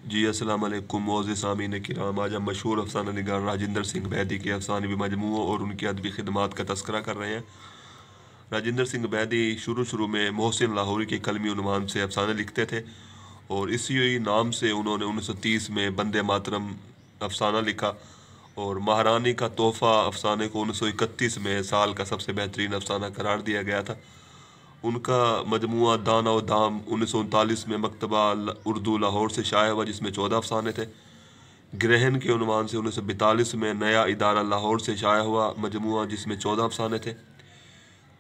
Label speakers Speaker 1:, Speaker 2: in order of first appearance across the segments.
Speaker 1: जी अस्सलाम वालेकुम मोअज़्ज़िज़ सामीन किराम। आज हम मशहूर अफ़साना निगार राजिंदर सिंह बैदी के अफ़सानवी मजमूओं और उनकी अदबी खिदमात का तस्करा कर रहे हैं। राजिंदर सिंह बैदी शुरू में मोहसिन लाहौरी के कलमी उन्वान से अफ़साने लिखते थे और इसी नाम से उन्होंने 1930 में बंदे मातरम अफ़साना लिखा और महारानी का तोहफ़ा अफ़साने को 1931 में साल का सबसे बेहतरीन अफ़साना करार दिया गया था। उनका मजमूआ दाना व दाम 1939 में मकतबा उर्दू लाहौर से शाया हुआ, जिसमें 14 अफसाने थे। ग्रहण के उन्वान से 1942 में नया इदारा लाहौर से शाया हुआ मजमूआ, जिसमें 14 अफसाने थे।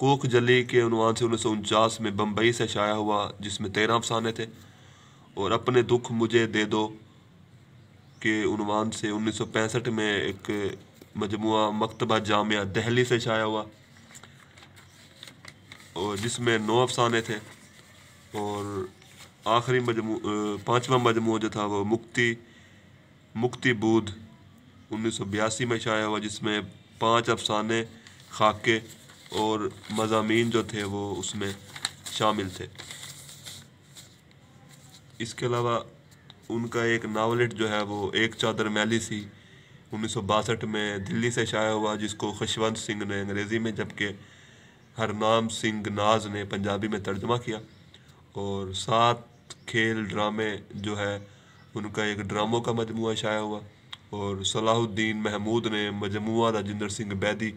Speaker 1: कोक जली के उन्वान से 1949 में बम्बई से शाया हुआ, जिसमें 13 अफसाने थे। और अपने दुख मुझे दे दो के उन्वान से 1965 में एक मजमूआ मकतबा जामिया दहली से शाया हुआ और जिसमें 9 अफसाने थे। और आखिरी पांचवा मजमू जो था वो मुक्ति बूद 1982 में शाया हुआ, जिसमें 5 अफसाने, खाके और मज़ामीन जो थे वो उसमें शामिल थे। इसके अलावा उनका एक नावलेट जो है वो एक चादर मैली सी 1962 में दिल्ली से शाया हुआ, जिसको खुशवंत सिंह ने अंग्रेज़ी में जबकि हरनाम सिंह नाज ने पंजाबी में तर्जुमा किया। और 7 खेल ड्रामे जो है उनका एक ड्रामों का मजमूआ शाया हुआ। और सलाहुद्दीन महमूद ने मजमूआ राजिंदर सिंह बैदी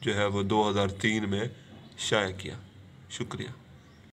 Speaker 1: जो है वो 2003 में शाया किया। शुक्रिया।